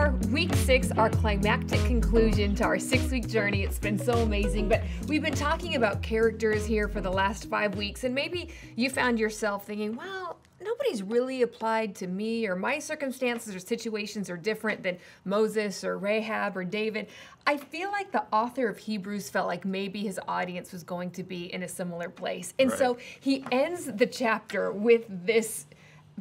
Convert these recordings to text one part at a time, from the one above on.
are, week 6, our climactic conclusion to our 6-week journey. It's been so amazing, but we've been talking about characters here for the last 5 weeks, and maybe you found yourself thinking, well, nobody's really applied to me, or my circumstances or situations are different than Moses or Rahab or David. I feel like the author of Hebrews felt like maybe his audience was going to be in a similar place. And so he ends the chapter with this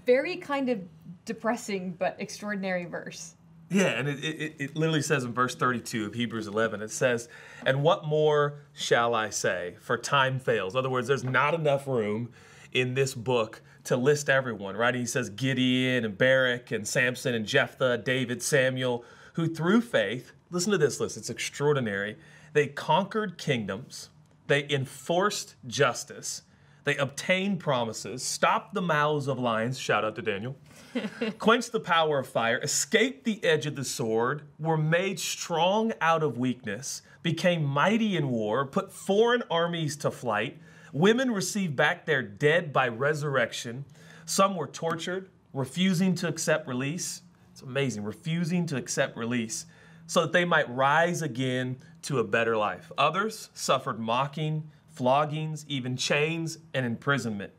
very kind of depressing but extraordinary verse. Yeah, and it literally says in verse 32 of Hebrews 11, it says, "And what more shall I say? For time fails." In other words, there's not enough room in this book to list everyone, right? He says Gideon and Barak and Samson and Jephthah, David, Samuel, who through faith, listen to this list, it's extraordinary, they conquered kingdoms, they enforced justice, they obtained promises, stopped the mouths of lions, shout out to Daniel, quenched the power of fire, escaped the edge of the sword, were made strong out of weakness, became mighty in war, put foreign armies to flight. Women received back their dead by resurrection. Some were tortured, refusing to accept release. It's amazing, refusing to accept release so that they might rise again to a better life. Others suffered mocking, floggings, even chains and imprisonment.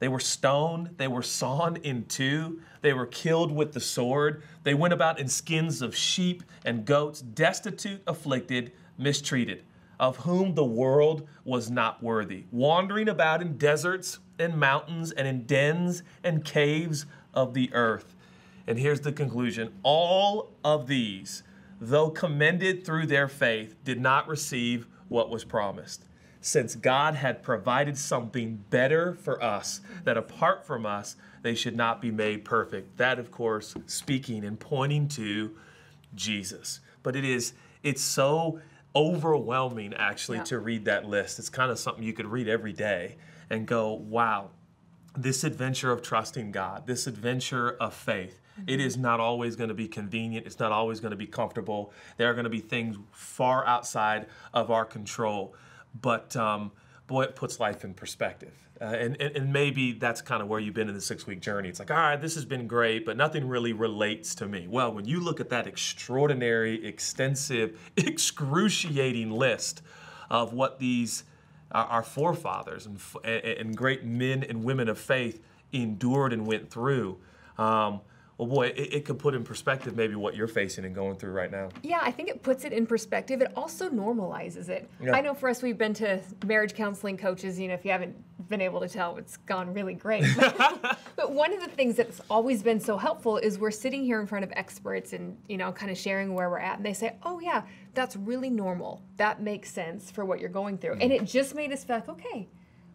They were stoned, they were sawn in two, they were killed with the sword. They went about in skins of sheep and goats, destitute, afflicted, mistreated, of whom the world was not worthy, wandering about in deserts and mountains and in dens and caves of the earth. And here's the conclusion. All of these, though commended through their faith, did not receive what was promised, since God had provided something better for us, that apart from us, they should not be made perfect. That, of course, speaking and pointing to Jesus. But it's so overwhelming, actually, to read that list. It's kind of something you could read every day and go, wow, this adventure of trusting God, this adventure of faith, it is not always going to be convenient. It's not always going to be comfortable. There are going to be things far outside of our control. But boy, it puts life in perspective. And maybe that's kind of where you've been in the 6-week journey. It's like, all right, this has been great, but nothing really relates to me. Well, when you look at that extraordinary, extensive, excruciating list of what these our forefathers and great men and women of faith endured and went through, well, boy, it could put in perspective maybe what you're facing and going through right now. Yeah, I think it puts it in perspective. It also normalizes it. Yeah. I know for us, we've been to marriage counseling coaches. You know, if you haven't been able to tell, it's gone really great. But one of the things that's always been so helpful is we're sitting here in front of experts and, you know, kind of sharing where we're at. And they say, oh, yeah, that's really normal. That makes sense for what you're going through. And it just made us feel like, okay,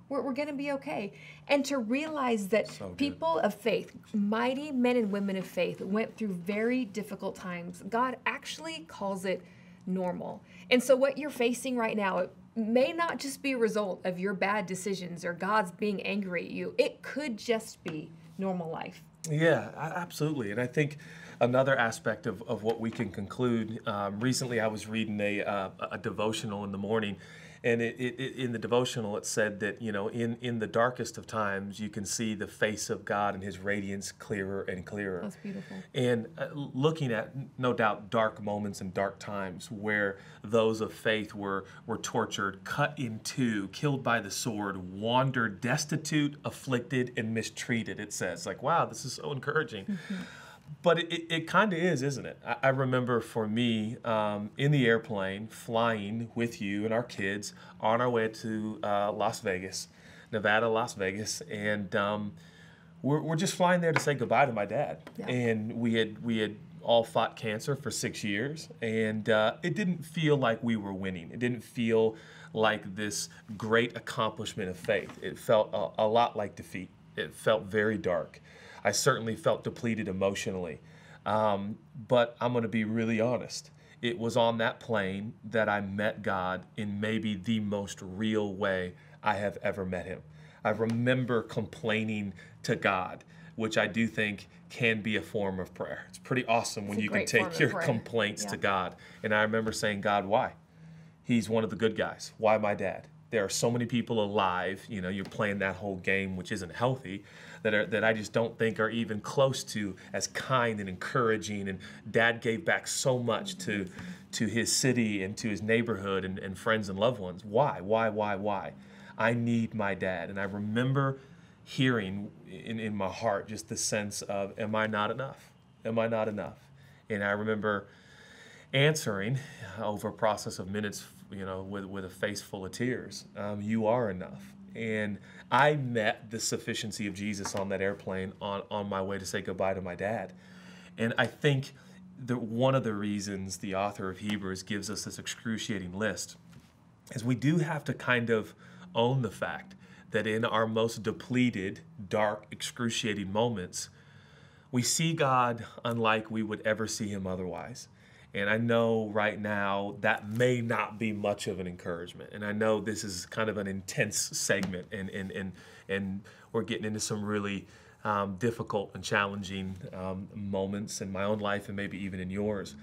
we're going to be okay. And to realize that people of faith, mighty men and women of faith, went through very difficult times. God actually calls it normal. And so what you're facing right now, it may not just be a result of your bad decisions or God's being angry at you. It could just be normal life. Yeah, absolutely. And I think another aspect of what we can conclude, recently I was reading a devotional in the morning, and in the devotional, it said that, you know, in the darkest of times, you can see the face of God and his radiance clearer and clearer. That's beautiful. And looking at, no doubt, dark moments and dark times where those of faith were tortured, cut in two, killed by the sword, wandered, destitute, afflicted, and mistreated, it says. Like, wow, this is so encouraging. Mm-hmm. But it kind of is, isn't it? I remember for me, in the airplane, flying with you and our kids on our way to Las Vegas, Nevada, Las Vegas, and we're just flying there to say goodbye to my dad. Yeah. And we had all fought cancer for 6 years, and it didn't feel like we were winning. It didn't feel like this great accomplishment of faith. It felt a lot like defeat. It felt very dark. I certainly felt depleted emotionally. But I'm going to be really honest. It was on that plane that I met God in maybe the most real way I have ever met him. I remember complaining to God, which I do think can be a form of prayer. It's pretty awesome when you can take your complaints to God. And I remember saying, God, why? He's one of the good guys. Why my dad? There are so many people alive, you know, you're playing that whole game, which isn't healthy, that I just don't think are even close to as kind and encouraging. And Dad gave back so much to his city and to his neighborhood and friends and loved ones. Why? I need my dad. And I remember hearing in my heart just the sense of, am I not enough? Am I not enough? And I remember answering over a process of minutes, you know, with a face full of tears, you are enough. And I met the sufficiency of Jesus on that airplane on my way to say goodbye to my dad. And I think that one of the reasons the author of Hebrews gives us this excruciating list is we do have to kind of own the fact that in our most depleted, dark, excruciating moments, we see God unlike we would ever see him otherwise. And I know right now that may not be much of an encouragement. And I know this is kind of an intense segment, and we're getting into some really difficult and challenging moments in my own life and maybe even in yours.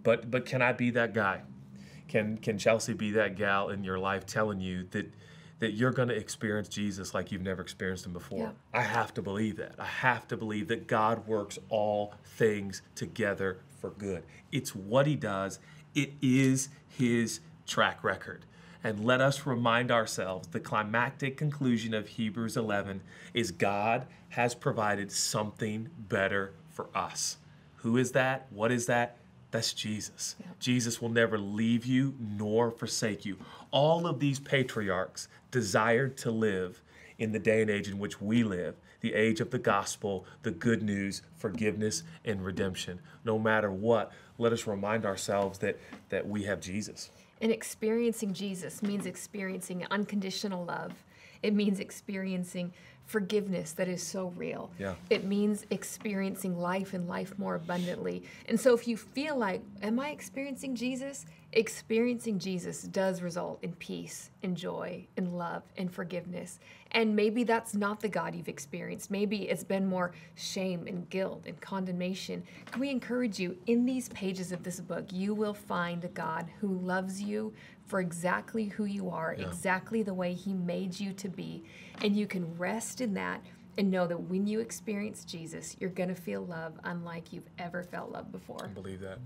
But can I be that guy? Can Chelsea be that gal in your life telling you that you're going to experience Jesus like you've never experienced him before? Yeah. I have to believe that. I have to believe that God works all things together for good. It's what he does. It is his track record. And let us remind ourselves the climactic conclusion of Hebrews 11 is God has provided something better for us. Who is that? What is that? That's Jesus. Yeah. Jesus will never leave you nor forsake you. All of these patriarchs desired to live in the day and age in which we live, the age of the gospel, the good news, forgiveness, and redemption. No matter what, let us remind ourselves that we have Jesus. And experiencing Jesus means experiencing unconditional love. It means experiencing forgiveness that is so real. Yeah. It means experiencing life and life more abundantly. And so if you feel like, am I experiencing Jesus? Experiencing Jesus does result in peace, in joy, in love, and forgiveness. And maybe that's not the God you've experienced. Maybe it's been more shame and guilt and condemnation. Can we encourage you, in these pages of this book, you will find a God who loves you for exactly who you are, exactly the way he made you to be. And you can rest in that and know that when you experience Jesus, you're going to feel love unlike you've ever felt love before. I believe that.